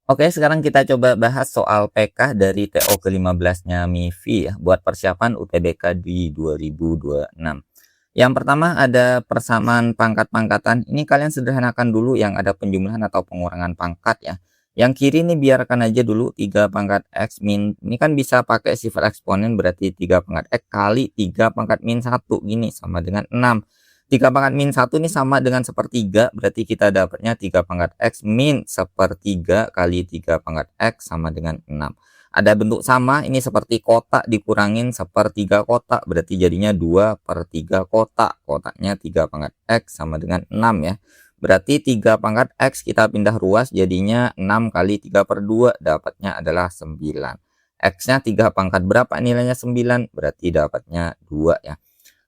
Oke, sekarang kita coba bahas soal PK dari TO ke-15-nya MIFI ya, buat persiapan UTBK di 2026. Yang pertama ada persamaan pangkat-pangkatan. Ini kalian sederhanakan dulu yang ada penjumlahan atau pengurangan pangkat ya. Yang kiri ini biarkan aja dulu 3 pangkat X min. Ini kan bisa pakai sifat eksponen berarti 3 pangkat X kali 3 pangkat min 1. Gini sama dengan 6. 3 pangkat min 1 ini sama dengan sepertiga, berarti kita dapatnya 3 pangkat X min sepertiga kali 3 pangkat X sama dengan 6. Ada bentuk sama, ini seperti kotak dikurangin sepertiga kotak, berarti jadinya 2/3 kotak. Kotaknya 3 pangkat X sama dengan 6 ya. Berarti 3 pangkat X kita pindah ruas jadinya 6 kali 3/2, dapatnya adalah 9. X-nya 3 pangkat berapa nilainya 9, berarti dapatnya 2 ya.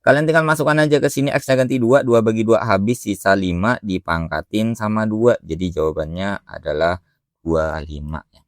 Kalian tinggal masukkan aja ke sini, X-nya ganti 2, 2 bagi 2 habis, sisa 5 dipangkatin sama 2. Jadi jawabannya adalah 25 ya.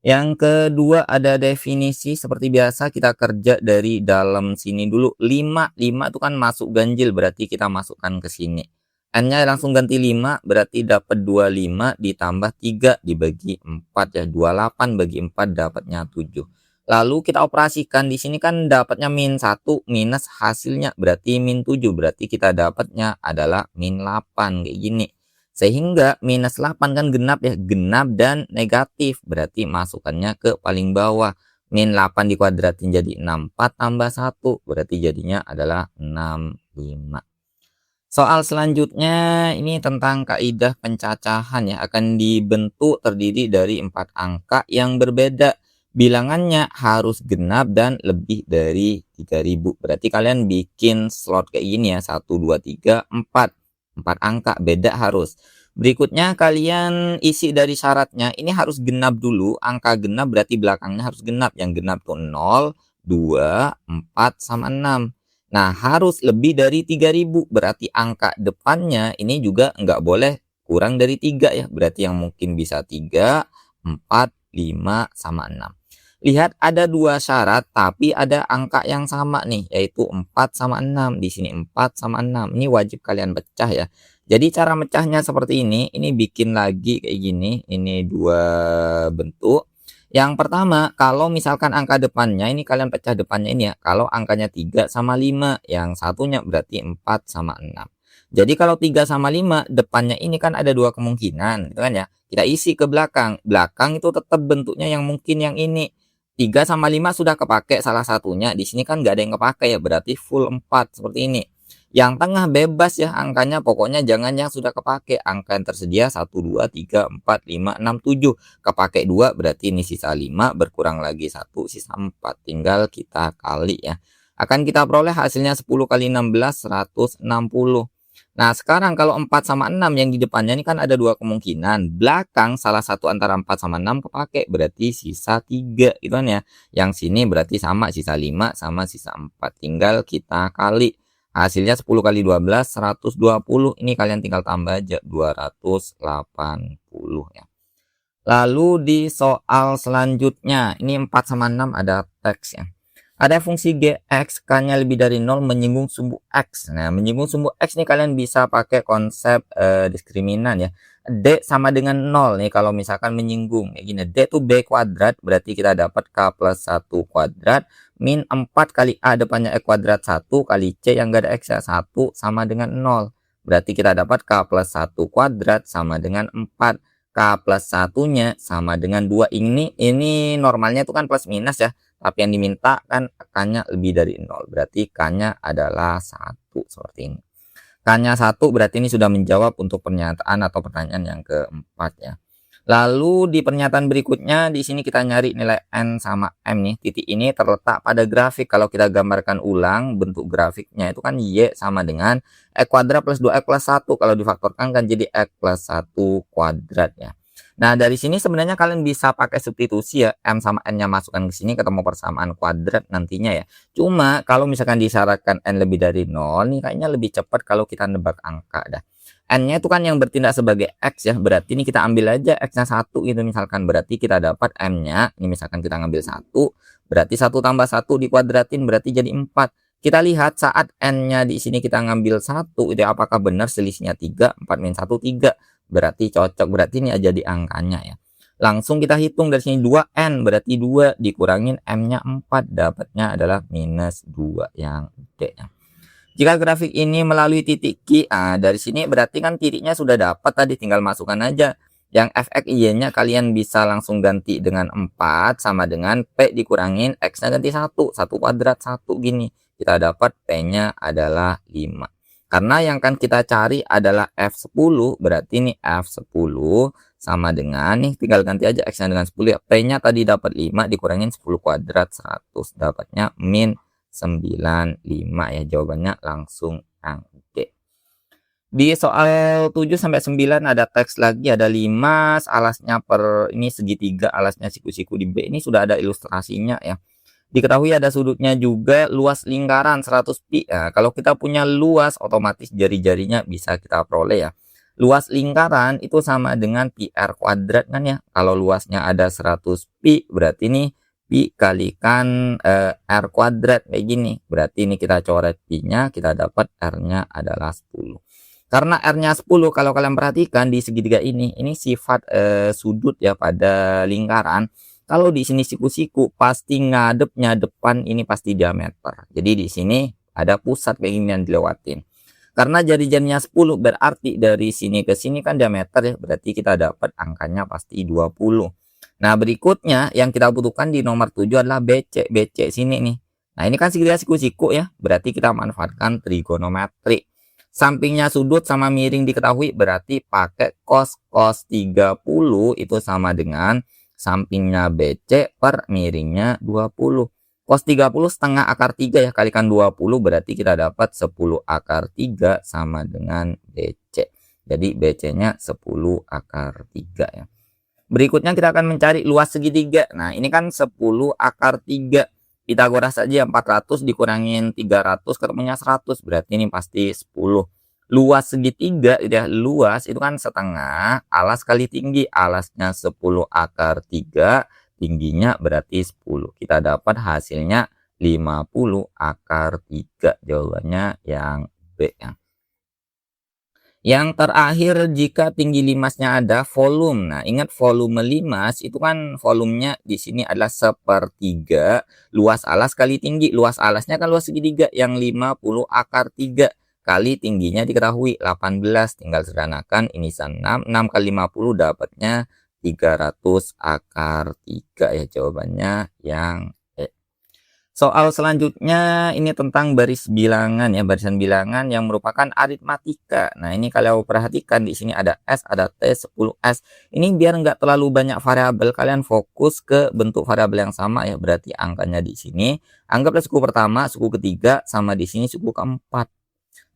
Yang kedua ada definisi, seperti biasa kita kerja dari dalam sini dulu. 5 itu kan masuk ganjil, berarti kita masukkan ke sini. N-nya langsung ganti 5, berarti dapat 25 ditambah 3 dibagi 4 ya. 28 bagi 4 dapatnya 7. Lalu kita operasikan di sini kan dapatnya min 1 minus hasilnya berarti min 7, berarti kita dapatnya adalah min 8 kayak gini. Sehingga minus 8 kan genap ya, genap dan negatif, berarti masukannya ke paling bawah. Min 8 dikuadratin jadi 64 tambah 1, berarti jadinya adalah 65. Soal selanjutnya ini tentang kaidah pencacahan ya, akan dibentuk terdiri dari 4 angka yang berbeda. Bilangannya harus genap dan lebih dari 3000. Berarti kalian bikin slot kayak gini ya, 1 2 3 4. 4 angka beda harus. Berikutnya kalian isi dari syaratnya, ini harus genap dulu. Angka genap berarti belakangnya harus genap. Yang genap tuh 0, 2, 4 sama 6. Nah, harus lebih dari 3000, berarti angka depannya ini juga nggak boleh kurang dari 3 ya. Berarti yang mungkin bisa 3, 4, 5 sama 6. Lihat ada 2 syarat tapi ada angka yang sama nih, yaitu 4 sama 6. Di sini 4 sama 6. Ini wajib kalian pecah ya. Jadi cara mecahnya seperti ini bikin lagi kayak gini. Ini 2 bentuk. Yang pertama, kalau misalkan angka depannya ini kalian pecah depannya ini ya. Kalau angkanya 3 sama 5, yang satunya berarti 4 sama 6. Jadi kalau 3 sama 5, depannya ini kan ada 2 kemungkinan, gitu kan ya. Kita isi ke belakang. Belakang itu tetap bentuknya yang mungkin yang ini. 3 sama 5 sudah kepake salah satunya. Di sini kan nggak ada yang kepake ya, berarti full 4 seperti ini. Yang tengah bebas ya angkanya, pokoknya jangan yang sudah kepake. Angka yang tersedia 1 2 3 4 5 6 7. Kepake 2 berarti ini sisa 5, berkurang lagi 1 sisa 4. Tinggal kita kali ya. Akan kita peroleh hasilnya 10 kali 16 160. Nah, sekarang kalau 4 sama 6 yang di depannya ini kan ada 2 kemungkinan. Belakang salah satu antara 4 sama 6 kepake, berarti sisa 3 gitu kan ya. Yang sini berarti sama, sisa 5 sama sisa 4. Tinggal kita kali. Hasilnya 10 kali 12 120. Ini kalian tinggal tambah aja 280 ya. Lalu di soal selanjutnya, ini 4 sama 6 ada teks ya. Ada fungsi gx, k-nya lebih dari 0 menyinggung sumbu x. Nah, menyinggung sumbu x nih kalian bisa pakai konsep diskriminan ya. D sama dengan 0 nih kalau misalkan menyinggung. Kayak gini, D itu b kuadrat, berarti kita dapat k plus 1 kuadrat. Min 4 kali a depannya e kuadrat 1 kali c yang gak ada x ya, 1 sama dengan 0. Berarti kita dapat k plus 1 kuadrat sama dengan 4. K plus 1-nya sama dengan 2. Ini normalnya itu kan plus minus ya. Tapi yang diminta kan K-nya lebih dari 0. Berarti K-nya adalah 1 seperti ini. K-nya 1 berarti ini sudah menjawab untuk pernyataan atau pertanyaan yang keempat ya. Lalu di pernyataan berikutnya di sini kita nyari nilai N sama M nih. Titik ini terletak pada grafik. Kalau kita gambarkan ulang bentuk grafiknya itu kan Y sama dengan E kuadrat plus 2X plus 1. Kalau difaktorkan kan jadi X plus 1 kuadrat ya. Nah, dari sini sebenarnya kalian bisa pakai substitusi ya. M sama N-nya masukkan ke sini ketemu persamaan kuadrat nantinya ya. Cuma kalau misalkan disyaratkan N lebih dari 0 nih kayaknya lebih cepat kalau kita nebak angka dah. N-nya itu kan yang bertindak sebagai X ya. Berarti ini kita ambil aja X-nya 1 gitu misalkan. Berarti kita dapat M-nya. Ini misalkan kita ngambil 1. Berarti 1 tambah 1 dikuadratin berarti jadi 4. Kita lihat saat N-nya di sini kita ngambil 1. Itu apakah benar selisihnya 3? 4 min 1 3. Berarti cocok. Berarti ini aja di angkanya ya. Langsung kita hitung dari sini 2N, berarti 2 dikurangin M-nya 4, dapatnya adalah minus 2 yang D. Jika grafik ini melalui titik Q, dari sini berarti kan titiknya sudah dapat tadi, tinggal masukkan aja. Yang fx y-nya kalian bisa langsung ganti dengan 4 sama dengan P dikurangin X-nya ganti 1 kuadrat 1 gini. Kita dapat P-nya adalah 5. Karena yang kan kita cari adalah F10, berarti ini F10 sama dengan nih, tinggal ganti aja X-nya dengan 10 ya. P-nya tadi dapat 5 dikurangin 10 kuadrat 100, dapatnya min 95 ya. Jawabannya langsung yang D. Di soal 7 sampai 9 ada teks lagi, ada 5 alasnya per ini segitiga, alasnya siku-siku di B. Ini sudah ada ilustrasinya ya. Diketahui ada sudutnya juga, luas lingkaran 100 pi. Nah, kalau kita punya luas, otomatis jari-jarinya bisa kita peroleh ya. Luas lingkaran itu sama dengan pi r kuadrat kan ya. Kalau luasnya ada 100 pi, berarti ini pi kalikan r kuadrat kayak gini. Berarti ini kita coret pi-nya, kita dapat r-nya adalah 10. Karena r-nya 10, kalau kalian perhatikan di segitiga ini sifat sudut ya pada lingkaran. Kalau di sini siku-siku pasti ngadepnya depan ini pasti diameter. Jadi di sini ada pusat kayak gini yang dilewatin. Karena jari-jarinya 10 berarti dari sini ke sini kan diameter ya. Berarti kita dapat angkanya pasti 20. Nah berikutnya yang kita butuhkan di nomor 7 adalah BC. BC sini nih. Nah ini kan segitiga siku-siku ya. Berarti kita manfaatkan trigonometri. Sampingnya sudut sama miring diketahui, berarti pakai cos 30 itu sama dengan sampingnya BC per miringnya 20. Cos 30 setengah akar 3 ya, kalikan 20 berarti kita dapat 10 akar 3 sama dengan BC. Jadi BC-nya 10 akar 3 ya. Berikutnya kita akan mencari luas segitiga. Nah, ini kan 10 akar 3. Pitagoras saja 400 dikurangin 300 ketemunya 100. Berarti ini pasti 10. Luas segitiga ya, luas itu kan setengah alas kali tinggi, alasnya 10 akar 3, tingginya berarti 10. Kita dapat hasilnya 50 akar 3. Jawabannya yang B ya. Yang terakhir, jika tinggi limasnya ada volume. Nah, ingat volume limas itu kan volumenya di sini adalah sepertiga luas alas kali tinggi. Luas alasnya kan luas segitiga yang 50 akar 3 kali tingginya diketahui 18. Tinggal sederhanakan, ini 6 kali 50 dapatnya 300 akar 3 ya. Jawabannya yang E. Soal selanjutnya ini tentang baris bilangan ya, barisan bilangan yang merupakan aritmatika. Nah, ini kalau perhatikan di sini ada S, ada T, 10S. Ini biar nggak terlalu banyak variabel, kalian fokus ke bentuk variabel yang sama ya. Berarti angkanya di sini anggaplah suku pertama, suku ketiga, sama di sini suku keempat.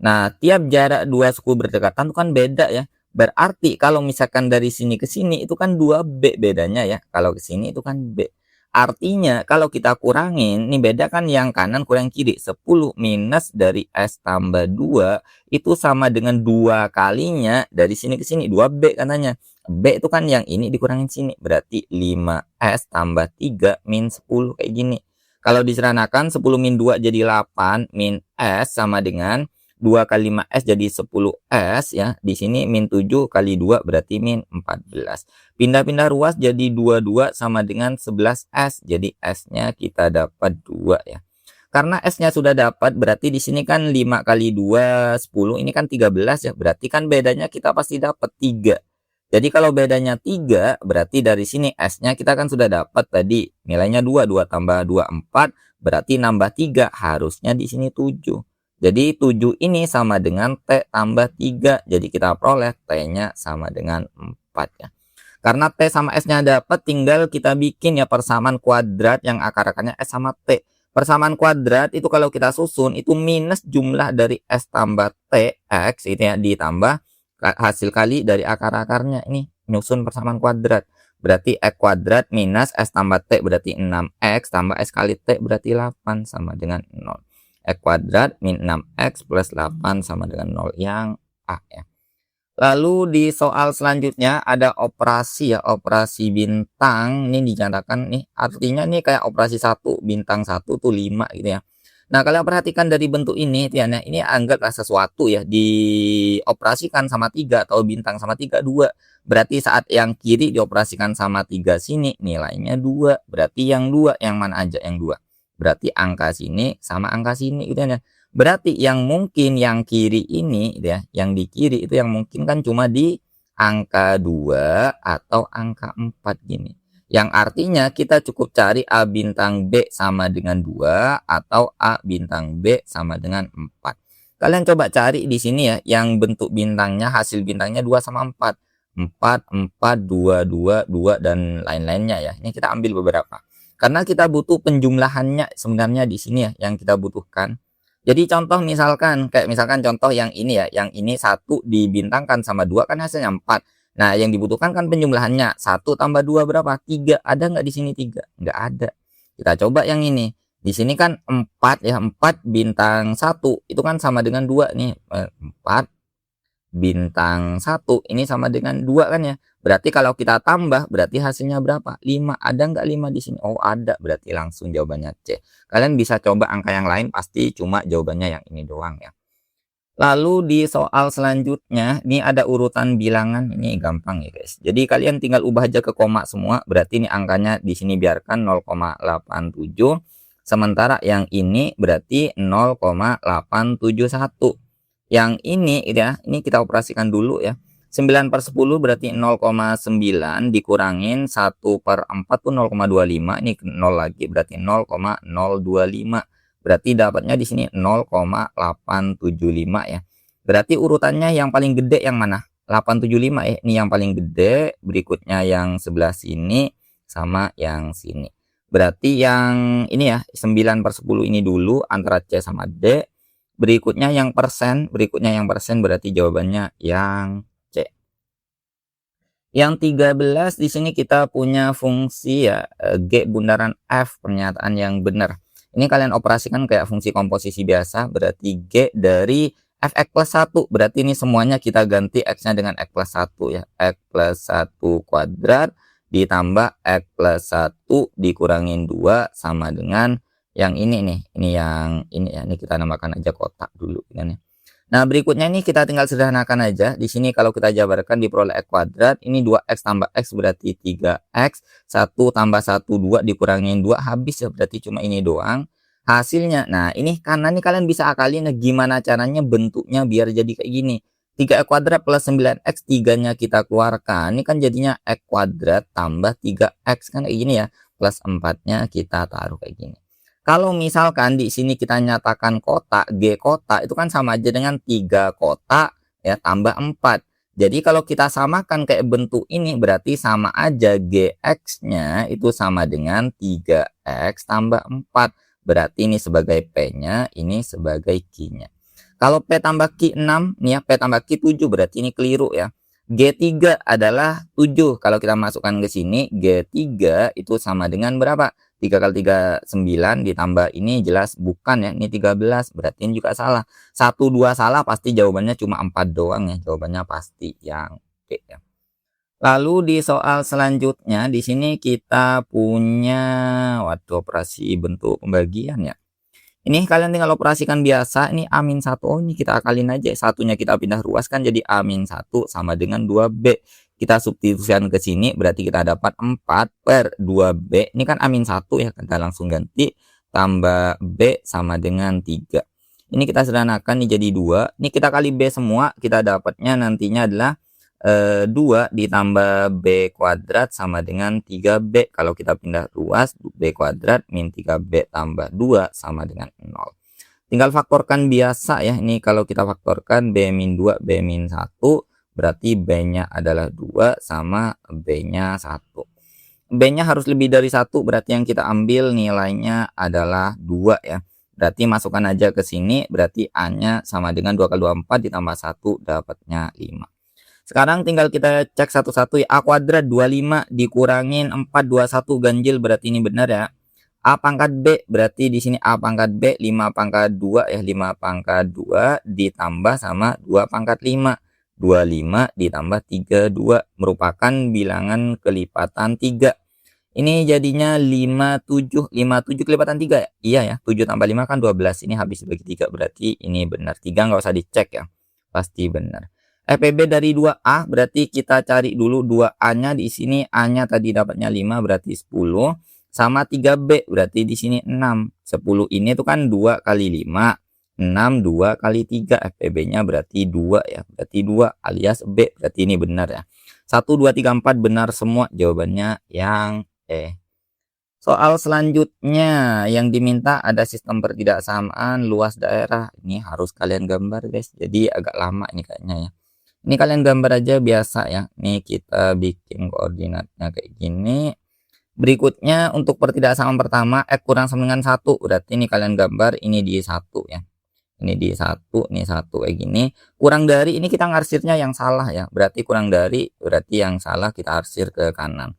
Nah, tiap jarak dua suku berdekatan itu kan beda ya. Berarti kalau misalkan dari sini ke sini itu kan 2B bedanya ya. Kalau ke sini itu kan B. Artinya kalau kita kurangin, ini beda kan yang kanan kurang kiri. 10 minus dari S tambah 2 itu sama dengan 2 kalinya dari sini ke sini. 2B katanya. B itu kan yang ini dikurangin sini. Berarti 5S tambah 3 min 10 kayak gini. Kalau disederhanakan 10 min 2 jadi 8 min S sama dengan 2 kali 5S jadi 10S ya. Di sini min 7 kali 2 berarti min 14. Pindah-pindah ruas jadi 22 sama dengan 11S. Jadi S-nya kita dapat 2 ya. Karena S-nya sudah dapat berarti di sini kan 5 kali 2 10, ini kan 13 ya. Berarti kan bedanya kita pasti dapat 3. Jadi kalau bedanya 3 berarti dari sini S-nya kita kan sudah dapat tadi nilainya 2, 2 tambah 2 4, berarti nambah 3, harusnya di sini 7. Jadi 7 ini sama dengan T tambah 3. Jadi kita peroleh T-nya sama dengan 4 ya. Karena T sama S-nya dapat, tinggal kita bikin ya persamaan kuadrat yang akar-akarnya S sama T. Persamaan kuadrat itu kalau kita susun itu minus jumlah dari S tambah T X itu ya, ditambah hasil kali dari akar-akarnya. Ini nyusun persamaan kuadrat. Berarti X kuadrat minus S tambah T berarti 6X tambah S kali T berarti 8 sama dengan 0. X kuadrat min 6X plus 8 sama dengan 0 yang A ya. Lalu di soal selanjutnya ada operasi ya, operasi bintang. Ini dinyatakan nih, artinya nih kayak operasi 1, bintang 1 tuh 5 gitu ya. Nah, kalian perhatikan dari bentuk ini ya, nah ini anggaplah sesuatu ya dioperasikan sama 3 atau bintang sama 3 2. Berarti saat yang kiri dioperasikan sama 3 sini nilainya 2. Berarti yang 2 yang mana aja yang 2? Berarti angka sini sama angka sini gitu ya. Berarti yang mungkin yang kiri ini gitu ya, yang di kiri itu yang mungkin kan cuma di angka 2 atau angka 4 gini. Yang artinya kita cukup cari A bintang B sama dengan 2 atau A bintang B sama dengan 4. Kalian coba cari di sini ya, yang bentuk bintangnya, hasil bintangnya 2 sama 4. 4, 4, 2, 2, 2, dan lain-lainnya ya. Ini kita ambil beberapa. Karena kita butuh penjumlahannya sebenarnya di sini ya, yang kita butuhkan. Jadi contoh misalkan, kayak misalkan contoh yang ini ya, yang ini 1 dibintangkan sama 2 kan hasilnya 4. Nah, yang dibutuhkan kan penjumlahannya. 1 tambah 2 berapa? 3. Ada nggak di sini 3? Nggak ada. Kita coba yang ini. Di sini kan 4 ya. 4 bintang 1. Itu kan sama dengan 2 nih. 4 bintang 1. Ini sama dengan 2 kan ya. Berarti kalau kita tambah, berarti hasilnya berapa? 5. Ada nggak 5 di sini? Oh, ada. Berarti langsung jawabannya C. Kalian bisa coba angka yang lain. Pasti cuma jawabannya yang ini doang ya. Lalu di soal selanjutnya, ini ada urutan bilangan, ini gampang ya guys. Jadi kalian tinggal ubah aja ke koma semua, berarti ini angkanya di sini biarkan 0,87. Sementara yang ini berarti 0,871. Yang ini ya, ini kita operasikan dulu ya. 9/10 berarti 0,9 dikurangin 1/4 tuh 0,25, ini 0 lagi berarti 0,025. Berarti dapatnya di sini 0,875 ya. Berarti urutannya yang paling gede yang mana? 875 ya. Ini yang paling gede, berikutnya yang sebelah sini sama yang sini. Berarti yang ini ya, 9/10 ini dulu antara C sama D. Berikutnya yang persen, berarti jawabannya yang C. Yang 13 di sini kita punya fungsi ya, G bundaran F, pernyataan yang benar. Ini kalian operasikan kayak fungsi komposisi biasa, berarti G dari fx plus 1. Berarti ini semuanya kita ganti x-nya dengan x plus 1 ya. X plus 1 kuadrat ditambah x plus 1 dikurangin 2 sama dengan yang ini nih. Ini yang ini ya, ini kita namakan aja kotak dulu kan ya. Nah, berikutnya ini kita tinggal sederhanakan aja. Di sini kalau kita jabarkan diperoleh x kuadrat, ini 2x tambah x berarti 3x, 1 tambah 1 2 dikurangin 2 habis ya, berarti cuma ini doang hasilnya. Nah, ini karena nih kalian bisa akalin gimana caranya bentuknya biar jadi kayak gini. 3x kuadrat plus 9x, 3-nya kita keluarkan. Ini kan jadinya x kuadrat tambah 3x kan kayak gini ya. Plus 4-nya kita taruh kayak gini. Kalau misalkan di sini kita nyatakan kotak, G kotak itu kan sama aja dengan 3 kotak ya tambah 4. Jadi kalau kita samakan kayak bentuk ini berarti sama aja GX-nya itu sama dengan 3X tambah 4. Berarti ini sebagai P-nya, ini sebagai Q-nya. Kalau P tambah Q 6 nih ya, P tambah Q 7 berarti ini keliru ya. G3 adalah 7. Kalau kita masukkan ke sini, G3 itu sama dengan berapa? 3 kali 3 9 ditambah ini jelas bukan ya, ini 13, berarti ini juga salah. 1 2 salah pasti jawabannya cuma 4 doang ya, jawabannya pasti yang D ya. Lalu di soal selanjutnya di sini kita punya operasi bentuk pembagian ya. Ini kalian tinggal operasikan biasa, ini A-1. Oh, ini kita akalin aja, satunya kita pindah ruas kan jadi A-1 sama dengan 2B. Kita substitusikan ke sini berarti kita dapat 4/2B. Ini kan A-1 ya, kita langsung ganti tambah B sama dengan 3. Ini kita sederhanakan nih jadi 2. Ini kita kali B semua, kita dapatnya nantinya adalah 2 ditambah B kuadrat sama dengan 3B. Kalau kita pindah ruas, B kuadrat min 3B tambah 2 sama dengan 0. Tinggal faktorkan biasa ya. Ini kalau kita faktorkan B min 2, B min 1, berarti B-nya adalah 2 sama B-nya 1. B-nya harus lebih dari 1, berarti yang kita ambil nilainya adalah 2 ya. Berarti masukkan aja ke sini, berarti A-nya sama dengan 2 kali 2 4 ditambah 1 dapatnya 5. Sekarang tinggal kita cek satu-satu ya. A kuadrat 25 dikurangin 4 21 ganjil berarti ini benar ya. A pangkat B berarti di sini A pangkat B 5 pangkat 2 ya, 5 pangkat 2 ditambah sama 2 pangkat 5. 25 ditambah 32 merupakan bilangan kelipatan 3. Ini jadinya 57 kelipatan 3 ya? Iya ya, 7 tambah 5 kan 12, ini habis dibagi 3 berarti ini benar. 3 nggak usah dicek ya, pasti benar. FPB dari 2A berarti kita cari dulu 2A-nya di sini, A-nya tadi dapatnya 5 berarti 10 sama 3B berarti di sini 6. 10 ini tuh kan 2 kali 5, 6 2 kali 3, FPB-nya berarti 2 ya, berarti 2 alias B, berarti ini benar ya. 1 2 3 4 benar semua, jawabannya yang soal selanjutnya yang diminta ada sistem pertidaksamaan luas daerah. Ini harus kalian gambar guys, jadi agak lama ini kayaknya ya. Ini kalian gambar aja biasa ya. Nih kita bikin koordinatnya kayak gini. Berikutnya untuk pertidaksamaan pertama X kurang sama dengan 1, berarti ini kalian gambar ini di 1 ya. Ini di 1, ini 1 kayak gini. Kurang dari ini kita ngarsirnya yang salah ya. Berarti kurang dari, berarti yang salah kita arsir ke kanan.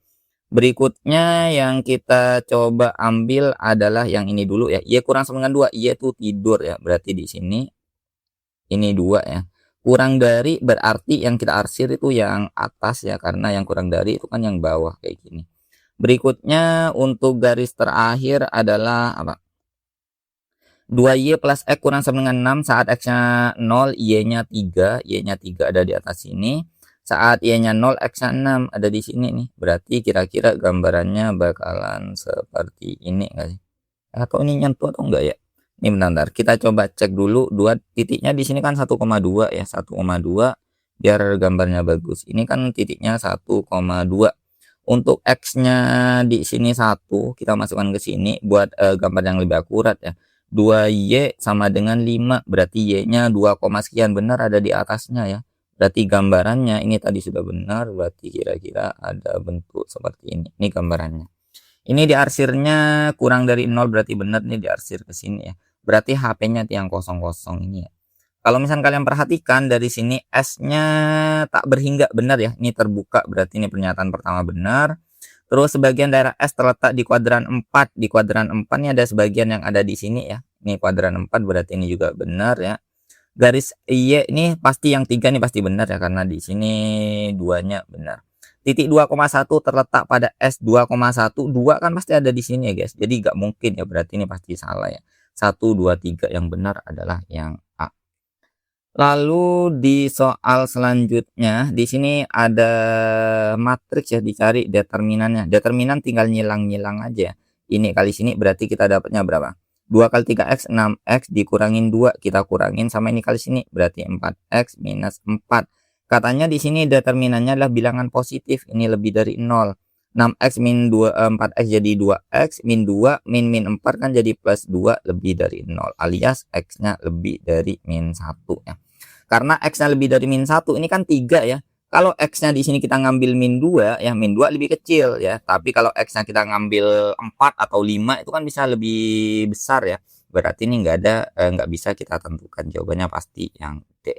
Berikutnya yang kita coba ambil adalah yang ini dulu ya. Y kurang sama dengan 2. Y itu tidur ya. Berarti di sini ini 2 ya. Kurang dari berarti yang kita arsir itu yang atas ya. Karena yang kurang dari itu kan yang bawah kayak gini. Berikutnya untuk garis terakhir adalah apa? 2Y plus X kurang sama dengan 6 saat X-nya 0, Y-nya 3. Y-nya 3 ada di atas sini. Saat Y-nya 0, X-nya 6 ada di sini nih. Berarti kira-kira gambarannya bakalan seperti ini enggak sih? Atau ini nyentuh atau enggak ya? Ini bentar, kita coba cek dulu. Dua titiknya di sini kan 1,2 ya, 1,2 biar gambarnya bagus. Ini kan titiknya 1,2. Untuk X-nya di sini 1, kita masukkan ke sini buat gambar yang lebih akurat ya. 2Y sama dengan 5, berarti Y-nya 2, sekian, benar ada di atasnya ya. Berarti gambarannya ini tadi sudah benar, berarti kira-kira ada bentuk seperti ini. Ini gambarannya. Ini diarsirnya kurang dari 0 berarti benar nih diarsir ke sini ya. Berarti HP-nya tiang kosong-kosong ini ya. Kalau misalnya kalian perhatikan dari sini S-nya tak berhingga, benar ya. Ini terbuka berarti ini pernyataan pertama benar. Terus sebagian daerah S terletak di kuadran 4. Di kuadran 4 ini ada sebagian yang ada di sini ya. Ini kuadran 4 berarti ini juga benar ya. Garis Y ini pasti yang 3 nih pasti benar ya, karena di sini duanya benar. Titik 2,1 terletak pada S 2,1. 2 kan pasti ada di sini ya guys. Jadi nggak mungkin ya, berarti ini pasti salah ya. 1 2 3 yang benar adalah yang A. Lalu di soal selanjutnya di sini ada matriks ya, dicari determinannya. Determinan tinggal nyilang-nyilang aja. Ini kali sini berarti kita dapatnya berapa? 2 kali 3x 6x dikurangin 2 kita kurangin sama ini kali sini berarti 4x minus 4. Katanya di sini determinannya adalah bilangan positif, ini lebih dari 0. 6x min 2 4x jadi 2x min 2 min 4 kan jadi plus 2 lebih dari 0 alias x-nya lebih dari min 1 ya. Karena x-nya lebih dari min 1 ini kan 3 ya. Kalau X-nya di sini kita ngambil min 2 ya, min 2 lebih kecil ya. Tapi kalau X-nya kita ngambil 4 atau 5 itu kan bisa lebih besar ya. Berarti ini nggak bisa kita tentukan, jawabannya pasti yang D.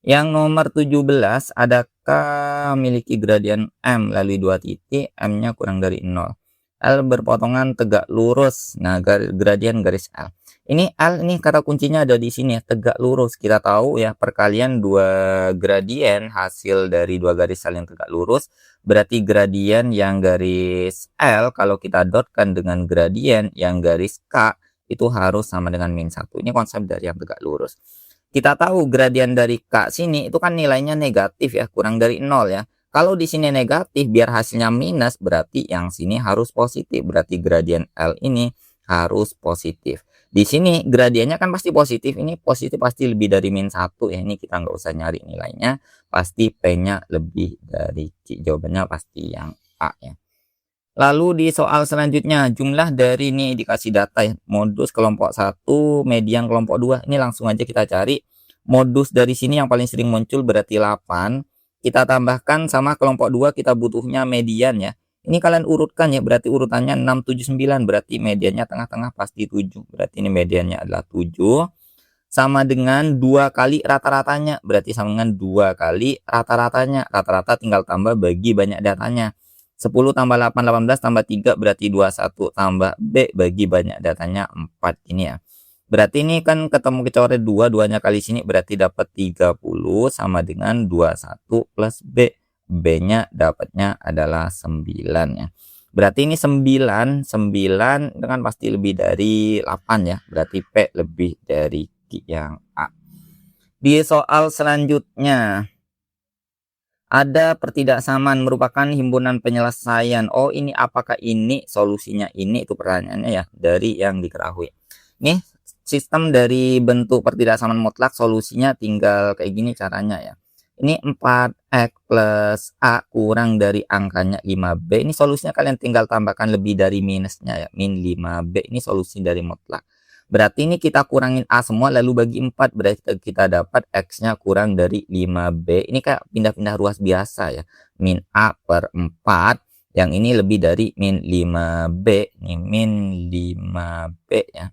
Yang nomor 17, adakah memiliki gradien M melalui 2 titik, M-nya kurang dari 0. L berpotongan tegak lurus. Nah, gradien garis L. Ini L ini kata kuncinya ada di sini ya, tegak lurus. Kita tahu ya, perkalian dua gradien hasil dari dua garis saling tegak lurus berarti gradien yang garis L kalau kita dotkan dengan gradien yang garis K itu harus sama dengan min 1. Ini konsep dari yang tegak lurus. Kita tahu gradien dari K sini itu kan nilainya negatif ya, kurang dari 0 ya. Kalau di sini negatif biar hasilnya minus berarti yang sini harus positif. Berarti gradien L ini harus positif. Di sini gradiennya kan pasti positif, ini positif pasti lebih dari min 1 ya, ini kita nggak usah nyari nilainya, pasti P-nya lebih dari C, jawabannya pasti yang A ya. Lalu di soal selanjutnya, jumlah dari ini dikasih data ya, modus kelompok 1, median kelompok 2, ini langsung aja kita cari. Modus dari sini yang paling sering muncul berarti 8, kita tambahkan sama kelompok 2 kita butuhnya median ya. Ini kalian urutkan ya, berarti urutannya 6, 7, 9, berarti mediannya tengah-tengah pasti 7. Berarti ini mediannya adalah 7. Sama dengan 2 kali rata-ratanya, berarti sama dengan 2 kali rata-ratanya. Rata-rata tinggal tambah bagi banyak datanya. 10 tambah 8, 18 tambah 3, berarti 21 tambah B bagi banyak datanya 4 ini ya. Berarti ini kan ketemu kecoret 2, 2-nya kali sini berarti dapat 30 sama dengan 21 plus B. B-nya dapatnya adalah 9 ya. Berarti ini 9, 9 itu kan pasti lebih dari 8 ya. Berarti P lebih dari Q yang A. Di soal selanjutnya, ada pertidaksamaan merupakan himpunan penyelesaian. Oh, ini apakah ini solusinya ini? Itu pertanyaannya ya, dari yang diketahui. Nih, sistem dari bentuk pertidaksamaan mutlak solusinya tinggal kayak gini caranya ya. Ini 4x plus A kurang dari angkanya 5B. Ini solusinya kalian tinggal tambahkan lebih dari minusnya ya. Min 5B ini solusi dari mutlak. Berarti ini kita kurangin A semua lalu bagi 4. Berarti kita dapat X-nya kurang dari 5B. Ini kayak pindah-pindah ruas biasa ya. Min A per 4. Yang ini lebih dari min 5B. Ini min 5B ya.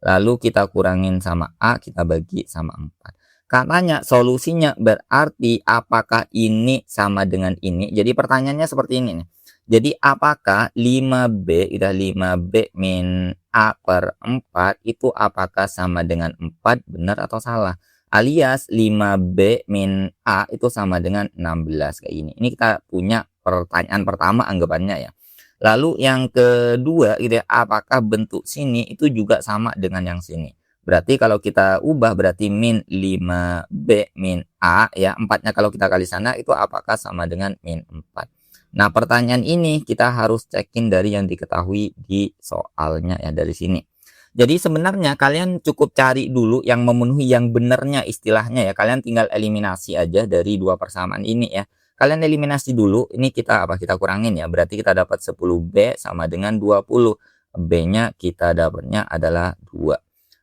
Lalu kita kurangin sama A, kita bagi sama 4. Katanya solusinya berarti apakah ini sama dengan ini. Jadi pertanyaannya seperti ini nih. Jadi apakah 5B, udah 5B min A per 4 itu apakah sama dengan 4, benar atau salah? Alias 5B min A itu sama dengan 16 kayak ini. Ini kita punya pertanyaan pertama anggapannya ya. Lalu yang kedua gitu ya, apakah bentuk sini itu juga sama dengan yang sini? Berarti kalau kita ubah berarti min 5B min A ya, 4-nya kalau kita kali sana itu apakah sama dengan min 4. Nah, pertanyaan ini kita harus cekin dari yang diketahui di soalnya ya, dari sini. Jadi sebenarnya kalian cukup cari dulu yang memenuhi yang benernya istilahnya ya. Kalian tinggal eliminasi aja dari dua persamaan ini ya. Kalian eliminasi dulu, ini kita Kita kurangin ya. Berarti kita dapat 10B sama dengan 20. B-nya kita dapatnya adalah 2.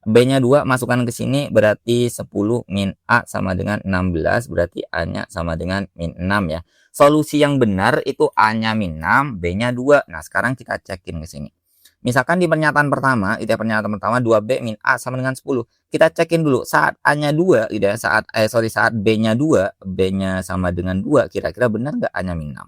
B-nya 2 masukkan ke sini berarti 10 min A sama dengan 16, berarti A-nya sama dengan min 6 ya. Solusi yang benar itu A-nya min 6, B-nya 2. Nah, sekarang kita cekin ke sini. Misalkan di pernyataan pertama, itu ya, pernyataan pertama 2B min A sama dengan 10. Kita cekin dulu saat A-nya 2 gitu ya, saat B-nya 2, B-nya sama dengan 2, kira-kira benar nggak A-nya min 6?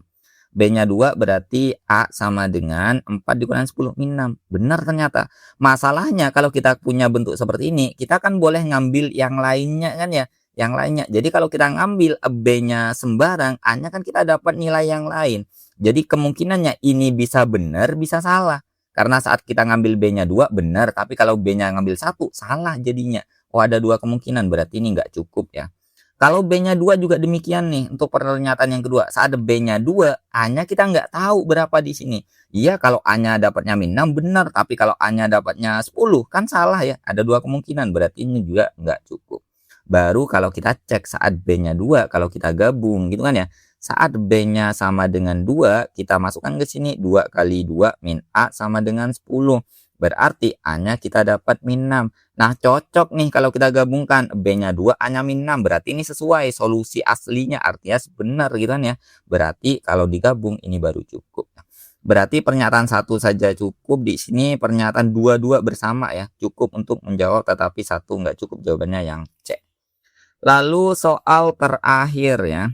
B-nya 2 berarti A sama dengan 4 dikurangi 10 min 6. Benar ternyata. Masalahnya kalau kita punya bentuk seperti ini, kita kan boleh ngambil yang lainnya kan ya. Yang lainnya. Jadi kalau kita ngambil B-nya sembarang, A-nya kan kita dapat nilai yang lain. Jadi kemungkinannya ini bisa benar, bisa salah. Karena saat kita ngambil B-nya 2 benar, tapi kalau B-nya ngambil 1 salah jadinya. Oh, ada dua kemungkinan, berarti ini nggak cukup ya. Kalau B-nya 2 juga demikian nih untuk pernyataan yang kedua. Saat B-nya 2, A-nya kita nggak tahu berapa di sini. Iya, kalau A-nya dapatnya min 6 benar, tapi kalau A-nya dapatnya 10 kan salah ya. Ada dua kemungkinan, berarti ini juga nggak cukup. Baru kalau kita cek saat B-nya 2, kalau kita gabung gitu kan ya. Saat B-nya sama dengan 2, kita masukkan ke sini 2 kali 2 min A sama dengan 10. Berarti A-nya kita dapat min 6. Nah, cocok nih kalau kita gabungkan B-nya 2, A-nya min 6. Berarti ini sesuai solusi aslinya, artinya benar gitu kan ya. Berarti kalau digabung ini baru cukup. Berarti pernyataan satu saja cukup, di sini pernyataan dua-dua bersama ya. Cukup untuk menjawab, tetapi satu nggak cukup, jawabannya yang C. Lalu soal terakhir ya.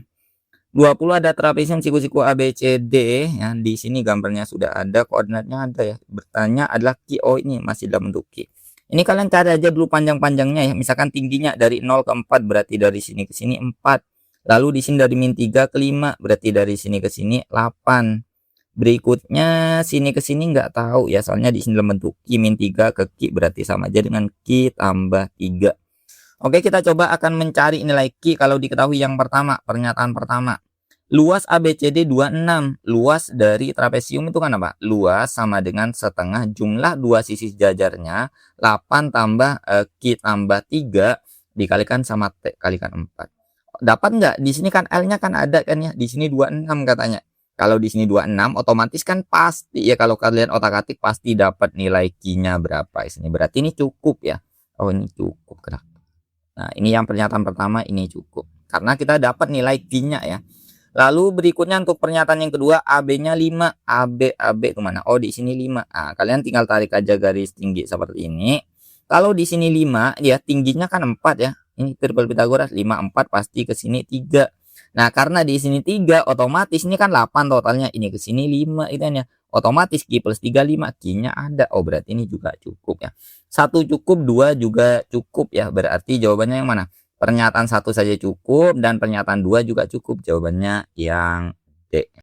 20 ada trapesium siku-siku ABCD ya. Di sini gambarnya sudah ada, koordinatnya ada ya. Bertanya adalah QO, ini masih dalam bentuk Q. Ini kalian cari aja dulu panjang-panjangnya ya. Misalkan tingginya dari 0 ke 4 berarti dari sini ke sini 4. Lalu di sini dari min 3 ke 5 berarti dari sini ke sini 8. Berikutnya sini ke sini nggak tahu ya, soalnya di sini dalam bentuk Q, min 3 ke Q berarti sama aja dengan Q tambah 3. Oke, kita coba akan mencari nilai Q kalau diketahui yang pertama, pernyataan pertama. Luas ABCD 26. Luas dari trapesium itu kan apa? Luas sama dengan setengah jumlah dua sisi sejajarnya 8 tambah Q tambah 3 dikalikan sama T kalikan 4. Dapat nggak? Di sini kan L-nya kan ada kan ya. Di sini 26 katanya. Kalau di sini 26 otomatis kan pasti ya, kalau kalian otak-atik pasti dapat nilai Q-nya berapa di sini. Berarti ini cukup ya. Oh, ini cukup gerak. Nah, ini yang pernyataan pertama, ini cukup. Karena kita dapat nilai Q-nya ya. Lalu berikutnya untuk pernyataan yang kedua, AB-nya 5. AB itu mana? Oh, di sini 5. Nah, kalian tinggal tarik aja garis tinggi seperti ini. Kalau di sini 5, ya tingginya kan 4 ya. Ini triple Pitagoras, 5, 4 pasti ke sini 3. Nah, karena di sini 3, otomatis ini kan 8 totalnya. Ini ke sini 5 itu ya. Otomatis Q plus 3, 5. Q-nya ada. Oh, berarti ini juga cukup ya. 1 cukup, 2 juga cukup ya. Berarti jawabannya yang mana? Pernyataan 1 saja cukup dan pernyataan 2 juga cukup, jawabannya yang D.